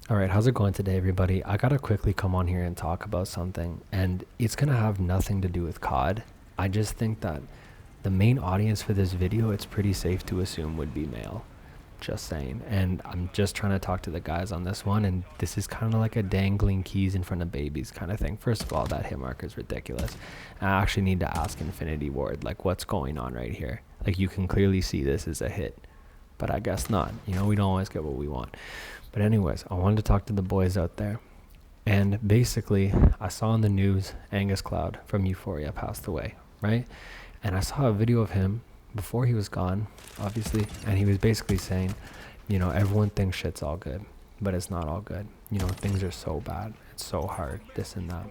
All right, how's it going today, everybody? I gotta quickly come on here and talk about something, and it's gonna have nothing to do with COD. I just think that the main audience for this video, it's pretty safe to assume would be male. Just saying. And I'm just trying to talk to the guys on this one, and this is kind of like a dangling keys in front of babies kind of thing. First of all, that hit marker is ridiculous. And I actually need to ask Infinity Ward, like, what's going on right here? Like, you can clearly see this is a hit, but I guess not. You know, we don't always get what we want. But anyways, I wanted to talk to the boys out there. And basically, I saw in the news Angus Cloud from Euphoria passed away, right? And I saw a video of him before he was gone, obviously, and he was basically saying, you know, everyone thinks shit's all good, but it's not all good. You know, things are so bad, it's so hard, this and that.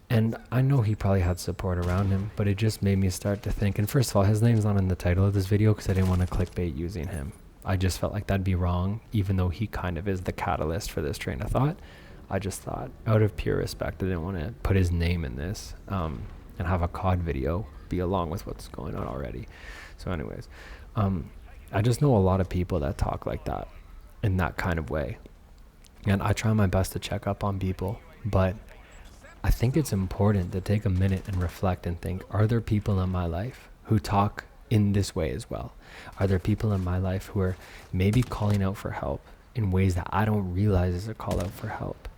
And I know he probably had support around him, but it just made me start to think. And first of all, his name's not in the title of this video because I didn't want to clickbait using him. I just felt like that'd be wrong, even though he kind of is the catalyst for this train of thought. I just thought, out of pure respect, I didn't want to put his name in this and have a COD video be along with what's going on already. So anyways, I just know a lot of people that talk like that, in that kind of way. And I try my best to check up on people, but I think it's important to take a minute and reflect and think, are there people in my life who talk in this way as well? Are there people in my life who are maybe calling out for help in ways that I don't realize is a call out for help?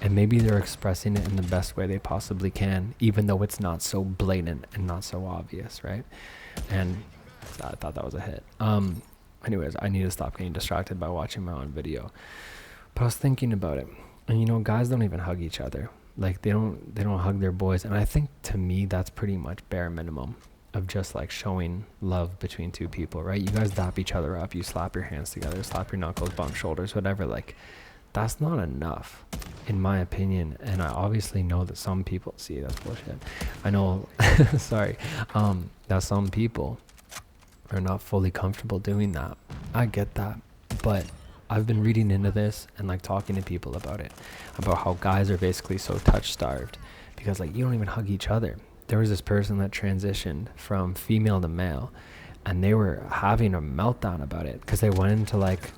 And maybe they're expressing it in the best way they possibly can, even though it's not so blatant and not so obvious, right? And I thought that was a hit. Anyways, I need to stop getting distracted by watching my own video. But I was thinking about it, and you know, guys don't even hug each other. Like they don't hug their boys, and I think to me that's pretty much bare minimum of just like showing love between two people, right? You guys dap each other up, you slap your hands together, slap your knuckles, bump shoulders, whatever. Like that's not enough, in my opinion. And I obviously know that some people see that's bullshit. I know, sorry, that some people are not fully comfortable doing that. I get that, but I've been reading into this and like talking to people about it, about how guys are basically so touch starved because like you don't even hug each other. There was this person that transitioned from female to male, and they were having a meltdown about it because they went into like,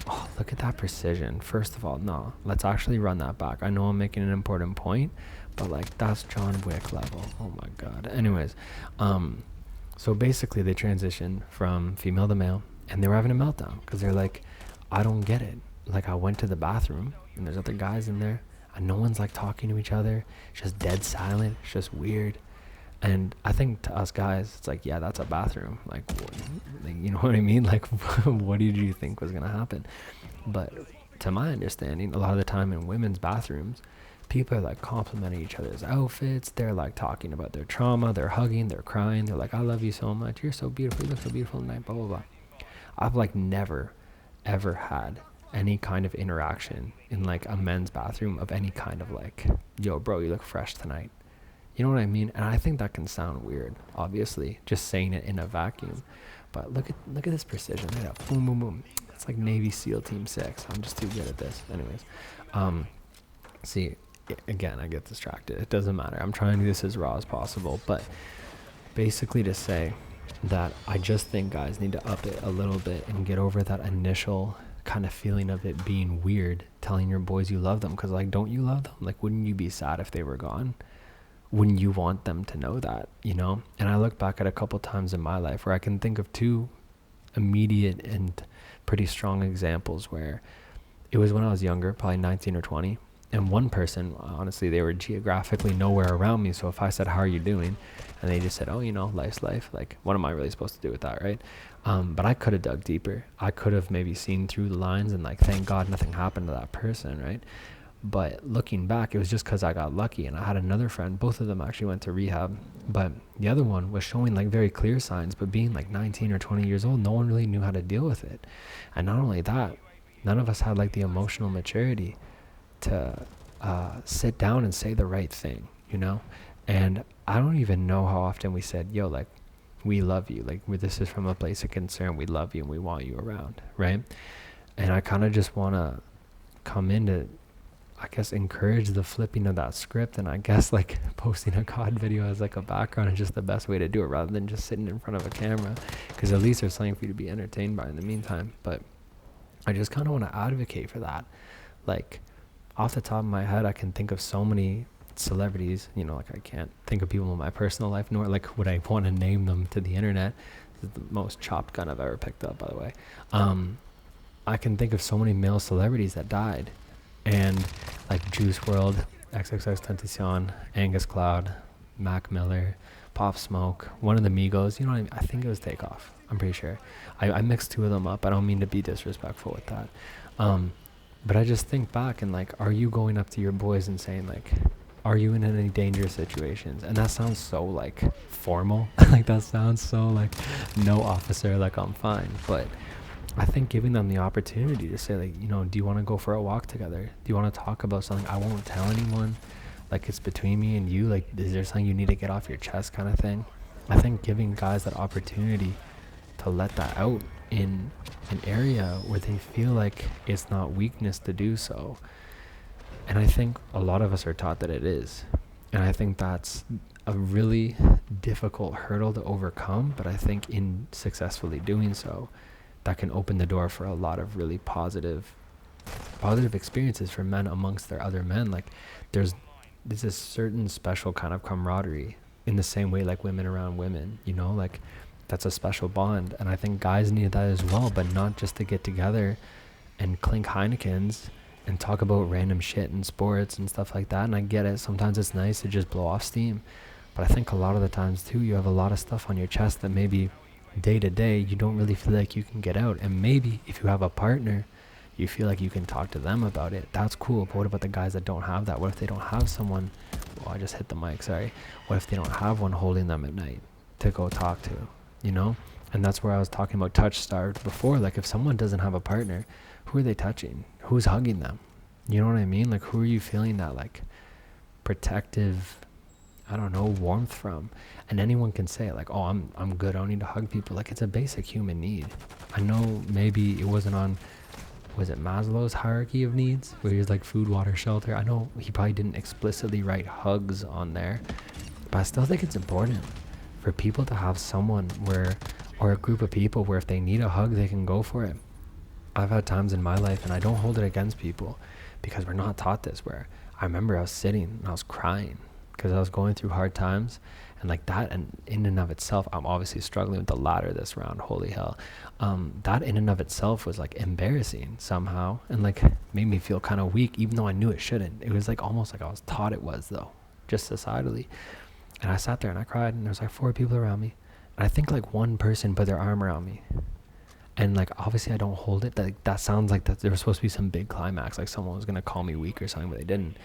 oh, look at that precision. First of all, no, let's actually run that back. I know I'm making an important point, but like that's John Wick level. Oh my God. Anyways, so basically they transitioned from female to male, and they were having a meltdown because they're like, I don't get it. Like I went to the bathroom and there's other guys in there and no one's like talking to each other. It's just dead silent. It's just weird. And I think to us guys, it's like, yeah, that's a bathroom. Like, you know what I mean? Like, what did you think was going to happen? But to my understanding, a lot of the time in women's bathrooms, people are like complimenting each other's outfits. They're like talking about their trauma. They're hugging. They're crying. They're like, I love you so much. You're so beautiful. You look so beautiful tonight, blah, blah, blah. I've like never, ever had any kind of interaction in like a men's bathroom of any kind of like, yo, bro, you look fresh tonight. You know what I mean? And I think that can sound weird, obviously, just saying it in a vacuum. But look at this precision. Look at that. Boom, boom, boom. It's like Navy SEAL Team 6. I'm just too good at this. Anyways, see, again, I get distracted. It doesn't matter. I'm trying to do this as raw as possible. But basically to say that I just think guys need to up it a little bit and get over that initial kind of feeling of it being weird telling your boys you love them. Because, like, don't you love them? Like, wouldn't you be sad if they were gone? Wouldn't you want them to know that, you know? And I look back at a couple times in my life where I can think of two immediate and pretty strong examples where it was when I was younger, probably 19 or 20. And one person, honestly, they were geographically nowhere around me. So if I said, how are you doing? And they just said, oh, you know, life's life. Like, what am I really supposed to do with that, right? But I could have dug deeper. I could have maybe seen through the lines and like, thank God nothing happened to that person, right? But looking back, it was just because I got lucky. And I had another friend, both of them actually went to rehab, but the other one was showing like very clear signs, but being like 19 or 20 years old, no one really knew how to deal with it. And not only that, none of us had like the emotional maturity to sit down and say the right thing, you know? And I don't even know how often we said, yo, like, we love you. Like, this is from a place of concern. We love you and we want you around, right? And I kind of just want to come in to, I guess, encourage the flipping of that script. And I guess like posting a COD video as like a background is just the best way to do it rather than just sitting in front of a camera, because at least there's something for you to be entertained by in the meantime. But I just kind of want to advocate for that. Like, off the top of my head, I can think of so many celebrities, you know, like I can't think of people in my personal life, nor like would I want to name them to the internet. This is the most chopped gun I've ever picked up, by the way. I can think of so many male celebrities that died, and like Juice World, XXX Tentacion, Angus Cloud, Mac Miller, Pop Smoke, one of the Migos. You know what I mean? I think it was Takeoff. I'm pretty sure. I mixed two of them up. I don't mean to be disrespectful with that. But I just think back and like, are you going up to your boys and saying like, are you in any dangerous situations? And that sounds so like formal. Like that sounds so like, no officer, like I'm fine. But I think giving them the opportunity to say like, you know, do you want to go for a walk together? Do you want to talk about something? I won't tell anyone. Like it's between me and you. Like, is there something you need to get off your chest kind of thing? I think giving guys that opportunity to let that out in an area where they feel like it's not weakness to do so. And I think a lot of us are taught that it is. And I think that's a really difficult hurdle to overcome. But I think in successfully doing so, that can open the door for a lot of really positive experiences for men amongst their other men. Like there's a certain special kind of camaraderie in the same way like women around women, you know, like that's a special bond. And I think guys need that as well, but not just to get together and clink Heinekens and talk about random shit in sports and stuff like that. And I get it. Sometimes it's nice to just blow off steam. But I think a lot of the times too, you have a lot of stuff on your chest that maybe day to day, you don't really feel like you can get out. And maybe if you have a partner, you feel like you can talk to them about it. That's cool. But what about the guys that don't have that? What if they don't have someone? Oh, I just hit the mic. Sorry. What if they don't have one holding them at night to go talk to, you know? And that's where I was talking about touch starved before. Like if someone doesn't have a partner, who are they touching? Who's hugging them? You know what I mean? Like who are you feeling that like protective, I don't know, warmth from? And anyone can say like, oh, I'm good. I don't need to hug people. Like it's a basic human need. I know maybe it wasn't on, was it Maslow's hierarchy of needs where he's like food, water, shelter? I know he probably didn't explicitly write hugs on there, but I still think it's important for people to have someone where, or a group of people where if they need a hug, they can go for it. I've had times in my life, and I don't hold it against people because we're not taught this, where I remember I was sitting and I was crying because I was going through hard times. And like that, and in and of itself, I'm obviously struggling with the latter this round. Holy hell. That in and of itself was like embarrassing somehow, and like made me feel kind of weak, even though I knew it shouldn't. It was like almost like I was taught it was, though, just societally. And I sat there and I cried, and there was like 4 people around me. And I think like one person put their arm around me. And like obviously I don't hold it. That sounds like that there was supposed to be some big climax, like someone was gonna call me weak or something, but they didn't.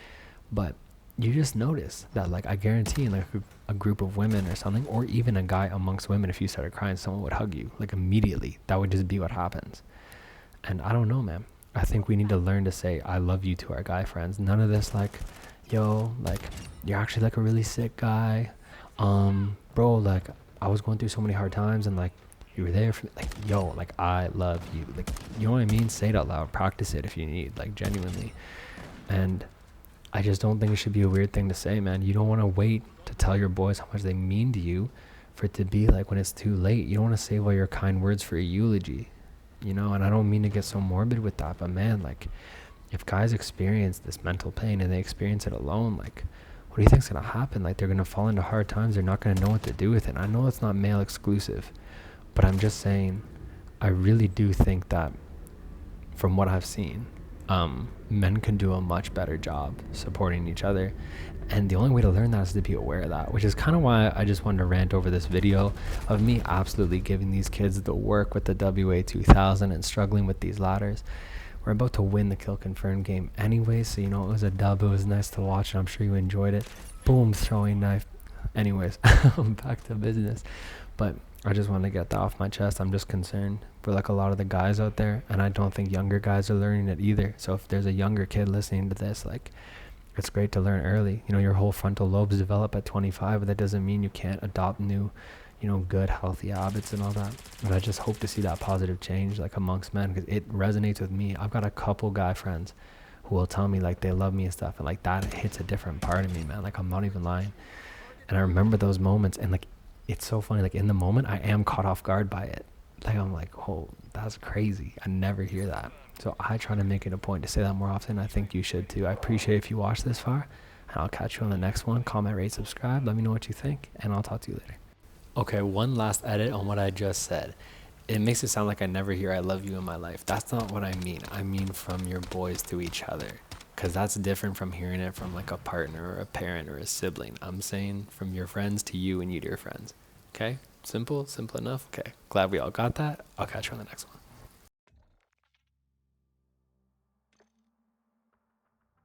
But you just notice that, like, I guarantee like a group of women or something, or even a guy amongst women, if you started crying, someone would hug you like immediately. That would just be what happens. And I don't know, man. I think we need to learn to say I love you to our guy friends. None of this like, yo, like you're actually like a really sick guy, bro, like I was going through so many hard times and like you were there for me. Like, yo, like I love you. Like, you know what I mean? Say it out loud. Practice it if you need, like genuinely. And I just don't think it should be a weird thing to say, man. You don't want to wait to tell your boys how much they mean to you for it to be like when it's too late. You don't want to save all your kind words for a eulogy, you know? And I don't mean to get so morbid with that, but man, like if guys experience this mental pain and they experience it alone, like what do you think's going to happen? Like they're going to fall into hard times. They're not going to know what to do with it. And I know it's not male exclusive, but I'm just saying, I really do think that from what I've seen, men can do a much better job supporting each other, and the only way to learn that is to be aware of that, which is kind of why I just wanted to rant over this video of me absolutely giving these kids the work with the WA2000 and struggling with these ladders. We're about to win the Kill Confirm game anyway, so you know, it was a dub. It was nice to watch, and I'm sure you enjoyed it. Boom, throwing knife. Anyways, back to business. But I just want to get that off my chest. I'm just concerned for like a lot of the guys out there, and I don't think younger guys are learning it either. So if there's a younger kid listening to this, like, it's great to learn early. You know, your whole frontal lobes develop at 25, but that doesn't mean you can't adopt new, you know, good, healthy habits and all that. And I just hope to see that positive change, like, amongst men, because it resonates with me. I've got a couple guy friends who will tell me, like, they love me and stuff, and, like, that hits a different part of me, man. Like, I'm not even lying. And I remember those moments, and, like, it's so funny, like, in the moment, I am caught off guard by it. Like, I'm like, oh, that's crazy. I never hear that. So I try to make it a point to say that more often. I think you should too. I appreciate if you watch this far. And I'll catch you on the next one. Comment, rate, subscribe. Let me know what you think. And I'll talk to you later. Okay, one last edit on what I just said. It makes it sound like I never hear I love you in my life. That's not what I mean. I mean from your boys to each other. Because that's different from hearing it from like a partner or a parent or a sibling. I'm saying from your friends to you and you to your friends. Okay? Simple enough? Okay. Glad we all got that. I'll catch you on the next one.